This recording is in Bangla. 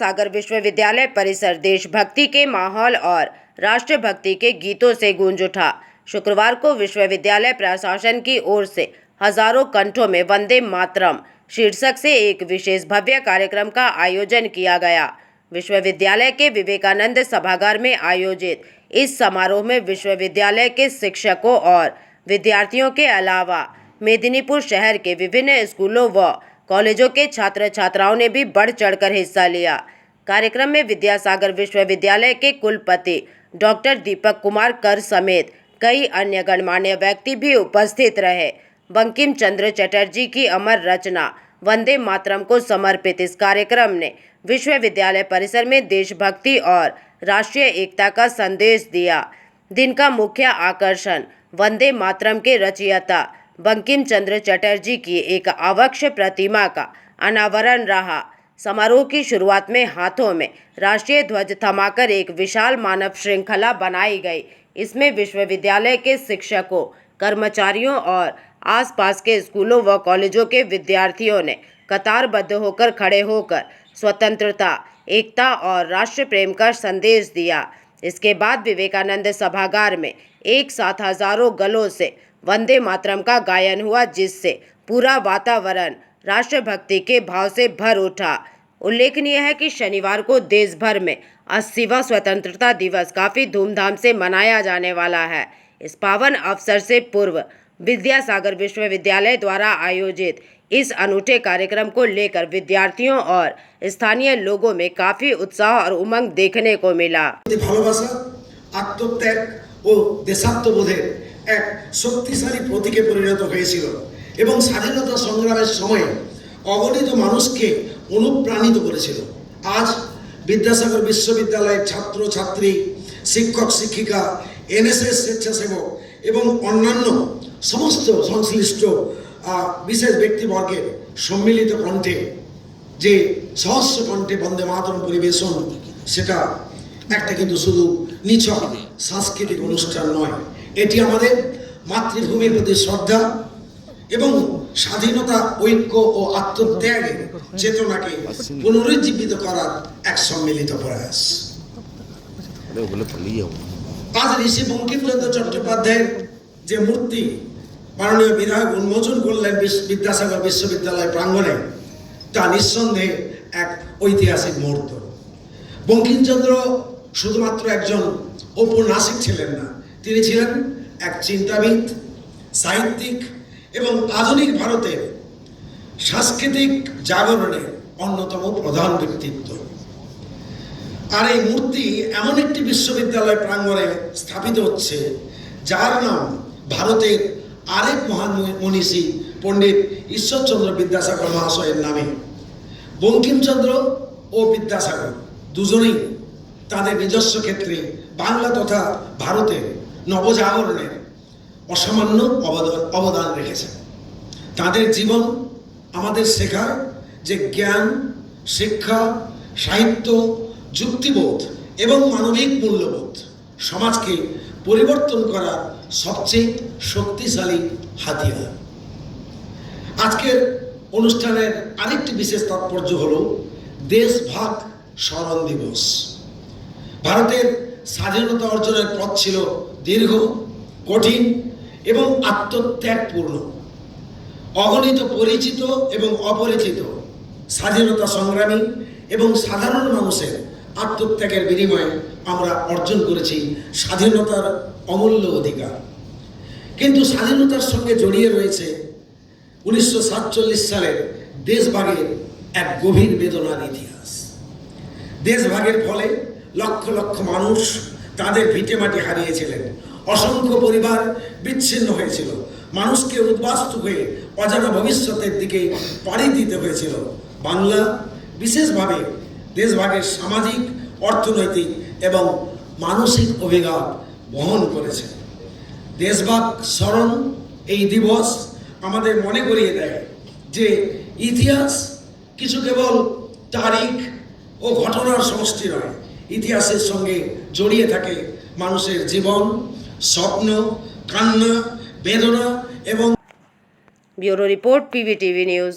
सागर विश्वविद्यालय परिसर देशभक्ति के माहौल और राष्ट्रभक्ति के गीतों से गूंज उठा। शुक्रवार को विश्वविद्यालय प्रशासन की ओर से हजारों कंठों में वंदे मातरम शीर्षक से एक विशेष भव्य कार्यक्रम का आयोजन किया गया। विश्वविद्यालय के विवेकानंद सभागार में आयोजित इस समारोह में विश्वविद्यालय के शिक्षकों और विद्यार्थियों के अलावा मेदिनीपुर शहर के विभिन्न स्कूलों व कॉलेजों के छात्र छात्राओं ने भी बढ़ चढ़कर हिस्सा लिया। कार्यक्रम में विद्यासागर विश्वविद्यालय के कुलपति डॉक्टर दीपक कुमार कर समेत कई अन्य गणमान्य व्यक्ति भी उपस्थित रहे। बंकिम चंद्र चटर्जी की अमर रचना वंदे मातरम को समर्पित इस कार्यक्रम ने विश्वविद्यालय परिसर में देशभक्ति और राष्ट्रीय एकता का संदेश दिया। दिन का मुख्य आकर्षण वंदे मातरम के रचयिता बंकिम चंद्र चटर्जी की एक आवक्ष प्रतिमा का अनावरण रहा। समारोह की शुरुआत में हाथों में राष्ट्रीय ध्वज थमाकर एक विशाल मानव श्रृंखला बनाई गई। इसमें विश्वविद्यालय के शिक्षकों, कर्मचारियों और आसपास के स्कूलों व कॉलेजों के विद्यार्थियों ने कतारबद्ध होकर खड़े होकर स्वतंत्रता, एकता और राष्ट्र प्रेम का संदेश दिया। इसके बाद विवेकानंद सभागार में एक साथ हजारों गलों से वंदे मातरम का गायन हुआ, जिससे पूरा वातावरण राष्ट्रभक्ति के भाव से भर उठा। उल्लेखनीय है कि शनिवार को देश भर में 80वां स्वतंत्रता दिवस काफी धूमधाम से मनाया जाने वाला है। इस पावन अवसर से पूर्व विद्यासागर विश्वविद्यालय द्वारा आयोजित इस अनूठे कार्यक्रम को लेकर विद्यार्थियों और स्थानीय लोगों में काफी उत्साह और उमंग देखने को मिला। আত্মত্যাগ ও দেশাত্মবোধের এক শক্তিশালী প্রতীকে পরিণত হয়েছিল এবং স্বাধীনতা সংগ্রামের সময়ে অগণিত মানুষকে অনুপ্রাণিত করেছিল। আজ বিদ্যাসাগর বিশ্ববিদ্যালয়ের ছাত্র ছাত্রী, শিক্ষক শিক্ষিকা, এনএসএস স্বেচ্ছাসেবক এবং অন্যান্য সমস্ত সংশ্লিষ্ট বিশেষ ব্যক্তিবর্গের সম্মিলিত কণ্ঠে যে সহস্র কণ্ঠে বন্দে মাতরম পরিবেশন, সেটা একটা কিন্তু শুধু নিছক সাংস্কৃতিক অনুষ্ঠান নয়, এটি আমাদের মাতৃভূমির প্রতি শ্রদ্ধা এবং স্বাধীনতা, ঐক্য ও আত্মত্যাগের চেতনাকে পুনরুজ্জীবিত করার এক সম্মিলিত প্রয়াস। আজ ঋষি বঙ্কিমচন্দ্র চট্টোপাধ্যায়ের যে মূর্তি মাননীয় বিধায়ক উন্মোচন করলেন বিদ্যাসাগর বিশ্ববিদ্যালয় প্রাঙ্গণে, তা নিঃসন্দেহে এক ঐতিহাসিক মুহূর্ত। বঙ্কিমচন্দ্র শুধুমাত্র একজন ঔপন্যাসিক ছিলেন না, তিনি ছিলেন এক চিন্তাবিদ, সাহিত্যিক এবং আধুনিক ভারতের সাংস্কৃতিক জাগরণের অন্যতম প্রধান ব্যক্তিত্ব। আর এই মূর্তি এমন একটি বিশ্ববিদ্যালয় প্রাঙ্গণে স্থাপিত হচ্ছে যার নাম ভারতের আরেক মহান মনীষী পণ্ডিত ঈশ্বরচন্দ্র বিদ্যাসাগর মহাশয়ের নামে। বঙ্কিমচন্দ্র ও বিদ্যাসাগর দুজনেই তাদের নিজস্ব ক্ষেত্রে বাংলা তথা ভারতের নবজাগরণের অসামান্য অবদান রেখেছেন। তাদের জীবন আমাদের শেখায় যে জ্ঞান, শিক্ষা, সাহিত্য, যুক্তিবোধ এবং মানবিক মূল্যবোধ সমাজকে পরিবর্তন করার সবচেয়ে শক্তিশালী হাতিয়ার। আজকের অনুষ্ঠানের আরেকটি বিশেষ তাৎপর্য হল দেশভাগ স্মরণ দিবস। ভারতের স্বাধীনতা অর্জনের পথ ছিল দীর্ঘ, কঠিন এবং আত্মত্যাগপূর্ণ। অগণিত পরিচিত এবং অপরিচিত স্বাধীনতা সংগ্রামী এবং সাধারণ মানুষের আত্মত্যাগের বিনিময়ে আমরা অর্জন করেছি স্বাধীনতার অমূল্য অধিকার। কিন্তু স্বাধীনতার সঙ্গে জড়িয়ে রয়েছে 1947 সালের দেশভাগের এক গভীর বেদনার ইতিহাস। দেশভাগের ফলে লক্ষ লক্ষ মানুষ তাদের ভিটেমাটি হারিয়েছিলেন, অসংখ্য পরিবার বিচ্ছিন্ন হয়েছিল, মানুষকে উদ্বাস্তু হয়ে অজানা ভবিষ্যতের দিকে পাড়ি দিতে হয়েছিল। বাংলা বিশেষভাবে দেশভাগের সামাজিক, অর্থনৈতিক এবং মানসিক অভিঘাত বহন করেছে। দেশভাগ স্মরণ এই দিবস আমাদের মনে করিয়ে দেয় যে ইতিহাস কিছু কেবল তারিখ ও ঘটনার সমষ্টি নয়, ইতিহাসের সঙ্গে জড়িয়ে থাকে মানুষের জীবন, স্বপ্ন, কান্না, বেদনা এবং ब्यूरो रिपोर्ट PVTV न्यूज़।